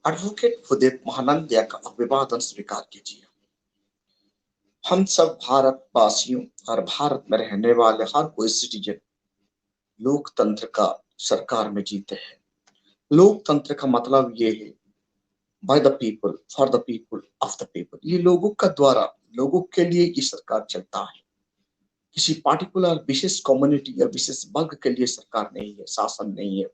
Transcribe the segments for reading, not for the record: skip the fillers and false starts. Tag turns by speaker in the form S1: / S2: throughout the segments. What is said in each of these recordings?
S1: Advocate उदित महानंदिया का अभिवादन स्वीकार कीजिए। हम सब भारतवासियों और भारत में रहने वाले हर कोई सिटीजन लोकतंत्र का सरकार में जीते हैं। लोकतंत्र का मतलब ये है by the people for the people of the people. ये लोगों का द्वारा लोगों के लिए ये सरकार चलता है। किसी पार्टिकुलर विशेष कम्युनिटी या विशेष वर्ग के लिए सरकार नहीं है, शासन नहीं है।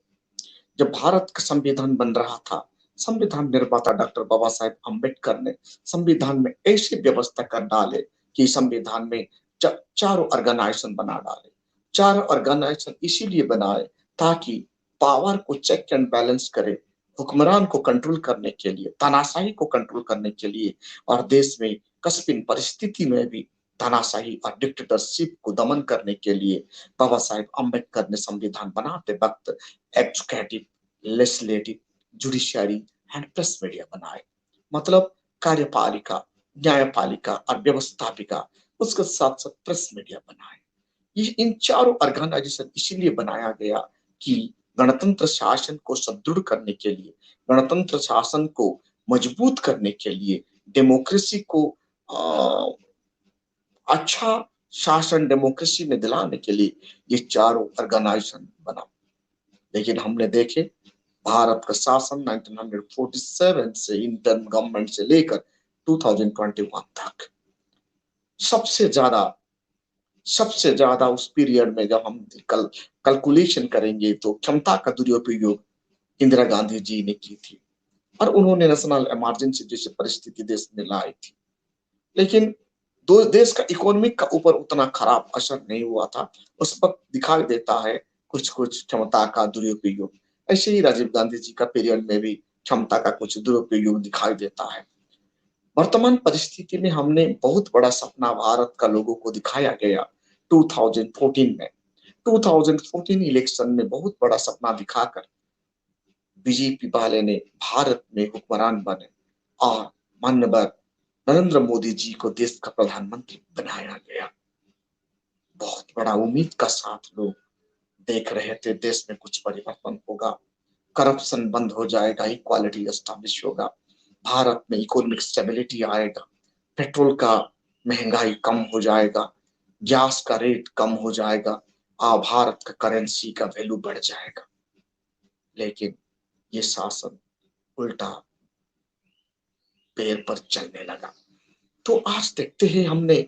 S1: जब भारत का संविधान बन रहा था, संविधान निर्माता डॉक्टर बाबा साहेब अम्बेडकर ने संविधान में ऐसी व्यवस्था कर डाले कि संविधान में चारों ऑर्गेनाइजेशन बना डाले। चारों ऑर्गेनाइजेशन इसीलिए बनाए ताकि पावर को चेक एंड बैलेंस करे, हुक्मरान को कंट्रोल करने के लिए, तानाशाही को कंट्रोल करने के लिए, और देश में कस्पिन परिस्थिति में भी तानाशाही और डिक्टेटरशिप को दमन करने के लिए बाबा साहेब अम्बेडकर ने संविधान बनाते वक्त executive, legislative, judiciary and press media बनाए। मतलब कार्यपालिका, न्यायपालिका और व्यवस्थापिका, उसके साथ साथ प्रेस मीडिया बनाए। ये इन चारों ऑर्गेनाइजेशन इसीलिए बनाया गया कि गणतंत्र शासन को सुदृढ़ करने के लिए, गणतंत्र शासन को मजबूत करने के लिए, डेमोक्रेसी को अच्छा शासन डेमोक्रेसी में दिलाने के लिए ये चारों ऑर्गेनाइजेशन बना। लेकिन हमने देखे भारत का शासन 1947 से इंटर्न गवर्नमेंट से लेकर 2021 तक सबसे ज्यादा उस पीरियड में जब हम कैलकुलेशन करेंगे तो क्षमता का दुरुपयोग इंदिरा गांधी जी ने की थी और उन्होंने नेशनल इमरजेंसी जैसी परिस्थिति देश में लाई थी। लेकिन दो देश का इकोनॉमिक का ऊपर उतना खराब असर नहीं हुआ था। उस वक्त दिखाई देता है कुछ कुछ क्षमता का दुरुपयोग। ऐसे ही राजीव गांधी जी का पीरियड में भी क्षमता का कुछ दुरुपयोग दिखाई देता है। वर्तमान परिस्थिति में हमने बहुत बड़ा सपना भारत का लोगों को दिखाया गया 2014 में। 2014 इलेक्शन में बहुत बड़ा सपना दिखाकर बीजेपी वाले ने भारत में हुक्मरान बने और माननीय नरेंद्र मोदी जी को देश का प्रधानमंत्री बनाया गया। बहुत बड़ा उम्मीद का साथ लोग देख रहे थे देश में कुछ परिवर्तन होगा, करप्शन बंद हो जाएगा, इक्वालिटी एस्टैब्लिश होगा, भारत में इकोनॉमिक स्टेबिलिटी आएगा, पेट्रोल का महंगाई कम हो जाएगा, गैस का रेट कम हो जाएगा और भारत का करेंसी का वैल्यू बढ़ जाएगा। लेकिन ये शासन उल्टा पैर पर चलने लगा। तो आज देखते हैं हमने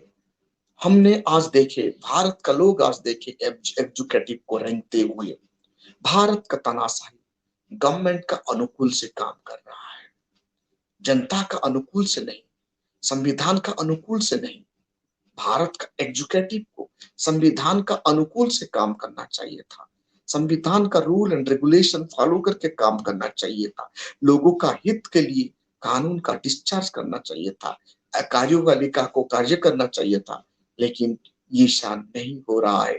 S1: हमने आज देखे भारत का लोग आज देखे एग्जीक्यूटिव को रेंगते हुए। भारत का तानाशाही गवर्नमेंट का अनुकूल से काम कर रहा है, जनता का अनुकूल से नहीं, संविधान का अनुकूल से नहीं। भारत का एग्जीक्यूटिव को संविधान का अनुकूल से काम करना चाहिए था, संविधान का रूल एंड रेगुलेशन फॉलो करके काम करना चाहिए था, लोगों का हित के लिए कानून का डिस्चार्ज करना चाहिए था, कार्यपालिका को कार्य करना चाहिए था। लेकिन ये शान नहीं हो रहा है।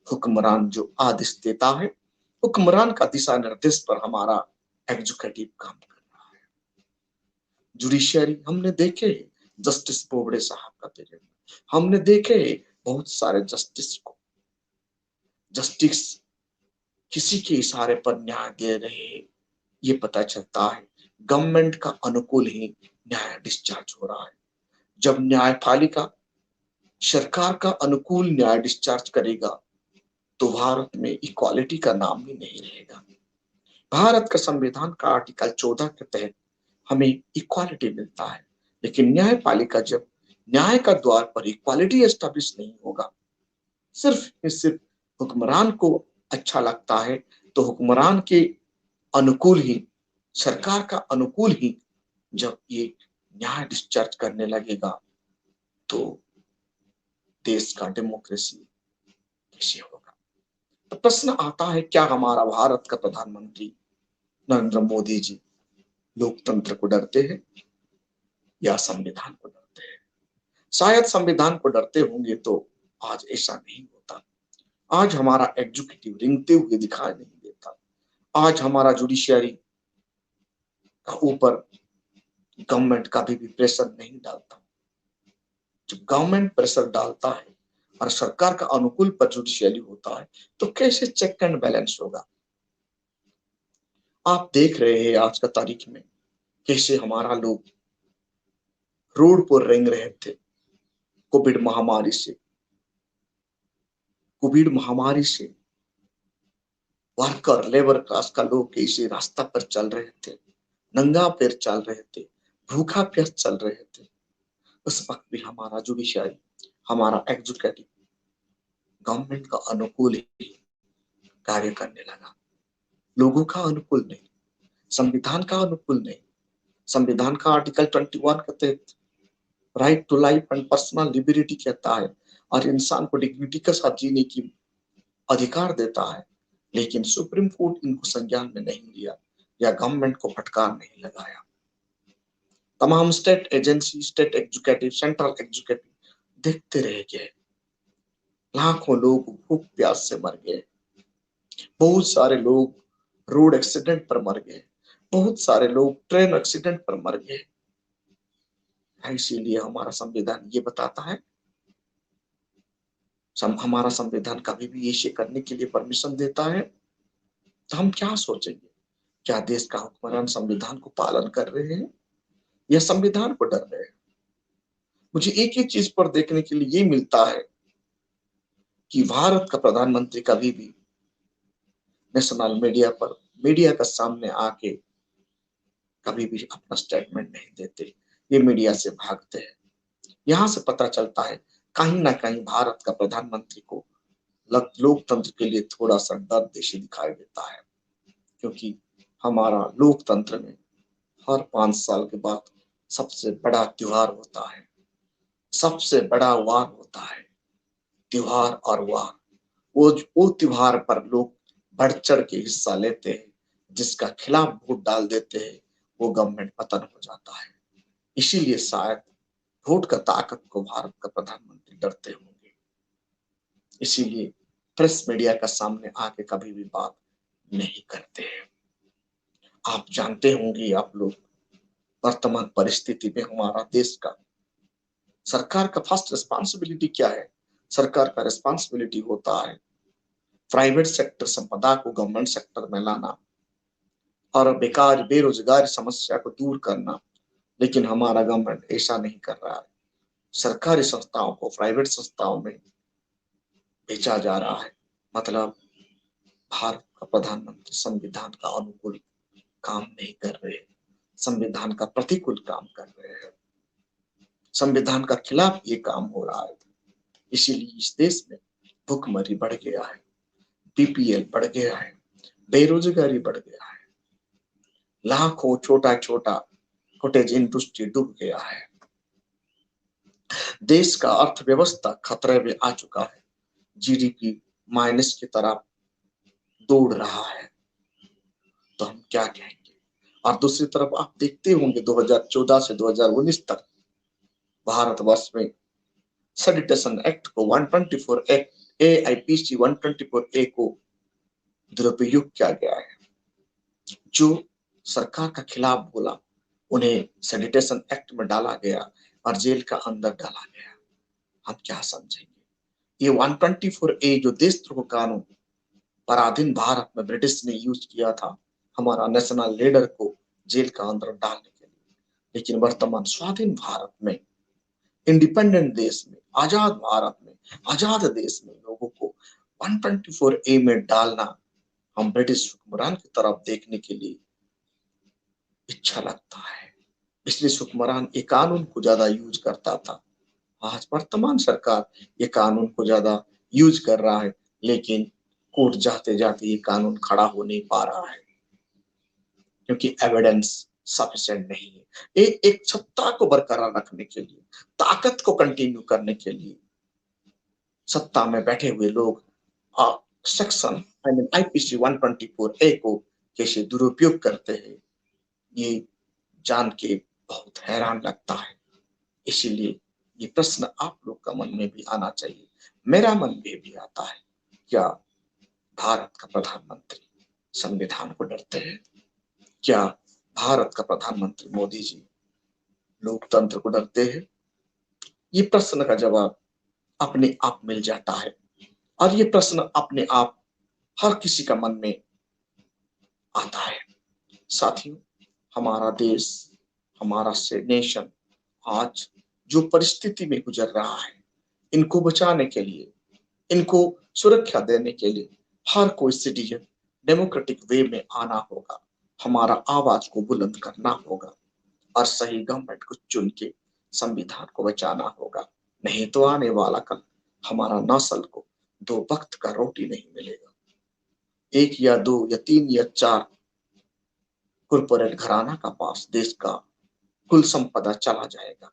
S1: हुक्मरान जो आदेश देता है, हुक्मरान का दिशा निर्देश पर हमारा एग्जीक्यूटिव काम कर रहा है। जुडिशियरी हमने देखे जस्टिस बोबड़े साहब का पीरियड में, हमने देखे बहुत सारे जस्टिस को, जस्टिस किसी के इशारे पर न्याय दे रहे हैं। ये पता चलता है गवर्नमेंट का अनुकूल ही न्याय डिस्चार्ज हो रहा है। जब न्यायपालिका सरकार का अनुकूल न्याय डिस्चार्ज करेगा तो भारत में इक्वालिटी का नाम ही नहीं रहेगा। भारत का संविधान का आर्टिकल 14 के तहत हमें इक्वालिटी मिलता है, लेकिन न्यायपालिका जब न्याय का द्वार पर इक्वालिटी एस्टेब्लिश नहीं होगा, सिर्फ हुक्मरान को अच्छा लगता है तो हुक्मरान के अनुकूल ही, सरकार का अनुकूल ही जब ये न्याय डिस्चार्ज करने लगेगा तो देश का डेमोक्रेसी कैसे होगा। तो प्रश्न आता है, क्या हमारा भारत का प्रधानमंत्री नरेंद्र मोदी जी लोकतंत्र को डरते हैं या संविधान को डरते हैं? शायद संविधान को डरते होंगे तो आज ऐसा नहीं होता। आज हमारा एग्जीक्यूटिव रेंगते हुए दिखाई नहीं देता। आज हमारा जुडिशियरी का ऊपर गवर्नमेंट का भी प्रेशर नहीं डालता। जब गवर्नमेंट प्रेशर डालता है और सरकार का अनुकूल पर जुडिशियरी होता है तो कैसे चेक एंड बैलेंस होगा? आप देख रहे हैं आज का तारीख में कैसे हमारा लोग रोड पर रेंग रहे थे कोविड महामारी से। कोविड महामारी से वर्कर लेबर क्लास का लोग कैसे रास्ता पर चल रहे थे, नंगा पैर चल रहे थे, भूखा प्यास चल रहे थे। उस वक्त भी हमारा जुडिशरी, हमारा एग्जीक्यूटिव गवर्नमेंट का अनुकूल ही कार्य करने लगा, लोगों का अनुकूल नहीं, संविधान का अनुकूल नहीं। संविधान का आर्टिकल 21 के तहत right to life and personal liberty कहता है और इंसान को डिग्निटी के साथ जीने की अधिकार देता है, लेकिन सुप्रीम कोर्ट इनको संज्ञान में नहीं लिया या गवर्नमेंट को फटकार नहीं लगाया। तमाम state agency, state executive, central executive देखते रह गए। लाखों लोग भूख प्यास से मर गए, बहुत सारे लोग रोड एक्सीडेंट पर मर गए, बहुत सारे लोग ट्रेन एक्सीडेंट पर मर गए। इसीलिए हमारा संविधान ये बताता है, हमारा संविधान कभी भी ऐसे करने के लिए परमिशन देता है तो हम क्या सोचेंगे, क्या देश का हुक्मरान संविधान को पालन कर रहे हैं या संविधान को डर रहे हैं? मुझे एक ही चीज पर देखने के लिए ये मिलता है कि भारत का प्रधानमंत्री कभी भी नेशनल मीडिया पर, मीडिया का सामने आके कभी भी अपना स्टेटमेंट नहीं देते, ये मीडिया से भागते हैं। यहां से पता चलता है कहीं ना कहीं भारत का प्रधानमंत्री को लोकतंत्र के लिए थोड़ा सा डर जैसे दिखाई देता है, क्योंकि हमारा लोकतंत्र में हर 5 साल के बाद सबसे बड़ा त्योहार होता है, सबसे बड़ा वार होता है। त्योहार और वार, वो त्योहार पर लोग बढ़ चढ़ के हिस्सा लेते हैं, जिसका खिलाफ वोट डाल देते हैं वो गवर्नमेंट पतन हो जाता है। इसीलिए शायद वोट का ताकत को भारत का प्रधानमंत्री डरते होंगे, इसीलिए प्रेस मीडिया का सामने आके कभी भी बात नहीं करते हैं। आप जानते होंगे, आप लोग, वर्तमान परिस्थिति में हमारा देश का सरकार का फर्स्ट रिस्पांसिबिलिटी क्या है? सरकार का रिस्पांसिबिलिटी होता है प्राइवेट सेक्टर संपदा को गवर्नमेंट सेक्टर में लाना और बेकार बेरोजगारी समस्या को दूर करना, लेकिन हमारा गवर्नमेंट ऐसा नहीं कर रहा है। सरकारी संस्थाओं को प्राइवेट संस्थाओं में भेजा जा रहा है। मतलब भारत का प्रधानमंत्री संविधान का अनुकूल काम नहीं कर रहे, संविधान का प्रतिकूल काम कर रहे हैं, संविधान का खिलाफ ये काम हो रहा है। इसीलिए इस देश में भुखमरी बढ़ गया है, बीपीएल बढ़ गया है, बेरोजगारी बढ़ गया है, लाखों छोटा छोटा कॉटेज इंडस्ट्री डूब गया है, देश का अर्थव्यवस्था खतरे में आ चुका है, जीडीपी माइनस की तरफ दौड़ रहा है। तो हम क्या कहेंगे? और दूसरी तरफ आप देखते होंगे 2014 से 2019 तक भारतवर्ष में सैनिटेशन एक्ट को 124 एक्ट AIPC 124A को दुरुपयोग किया गया है। जो सरकार का खिलाफ बोला उन्हें सैनिटेशन एक्ट में डाला गया और जेल का अंदर डाला गया। हम क्या समझेंगे? ये 124A जो देशद्रोह कानून पराधीन भारत में ब्रिटिश ने यूज किया था हमारा नेशनल लीडर को जेल का अंदर डालने के लिए, लेकिन वर्तमान स्वाधीन भारत में, इंडिपेंडेंट देश में, आजाद भारत में, आजाद देश में लोगों को 124A में डालना हम ब्रिटिश हुक्मरान की तरफ देखने के लिए इच्छा लगता है। इसलिए हुक्मरान ये कानून को ज्यादा यूज करता था, आज वर्तमान सरकार ये कानून को ज्यादा यूज कर रहा है, लेकिन कोर्ट जाते जाते ये कानून खड़ा हो नहीं पा रहा है क्योंकि एविडेंस सफिशिएंट नहीं है। एक सत्ता को बरकरार रखने के लिए, ताकत को कंटिन्यू करने के लिए सत्ता में बैठे हुए लोग सेक्शन IPC 124A को कैसे दुरुपयोग करते हैं, ये जान के बहुत हैरान लगता है। इसीलिए ये प्रश्न आप लोग का मन में भी आना चाहिए, मेरा मन में भी आता है, क्या भारत का प्रधानमंत्री संविधान को डरते हैं? क्या भारत का प्रधानमंत्री मोदी जी लोकतंत्र को डरते हैं? ये प्रश्न का जवाब अपने आप मिल जाता है और ये प्रश्न अपने आप हर किसी का मन में आता है। साथियों, हमारा देश हमारा से नेशन आज जो परिस्थिति में गुजर रहा है, इनको बचाने के लिए, इनको सुरक्षा देने के लिए हर कोई सिटीजन डेमोक्रेटिक वे में आना होगा। हमारा आवाज को बुलंद करना होगा और सही गवर्नमेंट को चुन के संविधान को बचाना होगा। नहीं तो आने वाला कल हमारा नस्ल को दो वक्त का रोटी नहीं मिलेगा। एक या दो या तीन या चार कॉरपोरेट घराना का पास देश का कुल संपदा चला जाएगा।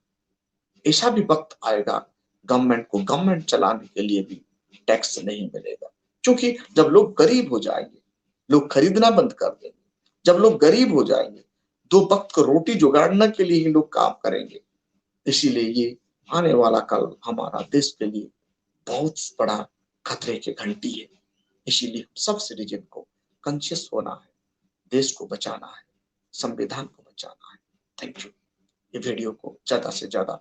S1: ऐसा भी वक्त आएगा गवर्नमेंट को गवर्नमेंट चलाने के लिए भी टैक्स नहीं मिलेगा, क्योंकि जब लोग गरीब हो जाएंगे, लोग खरीदना बंद कर देंगे। जब लोग गरीब हो जाएंगे, दो वक्त को रोटी जुगाड़ने के लिए ही लोग काम करेंगे। इसीलिए ये आने वाला कल हमारा देश के लिए बहुत बड़ा खतरे की घंटी है। इसीलिए सब सिटीजन को कॉन्शियस होना है, देश को बचाना है, संविधान को बचाना है। Thank you. ये वीडियो को ज्यादा से ज्यादा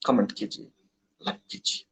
S1: कमेंट कीजिए, लाइक कीजिए।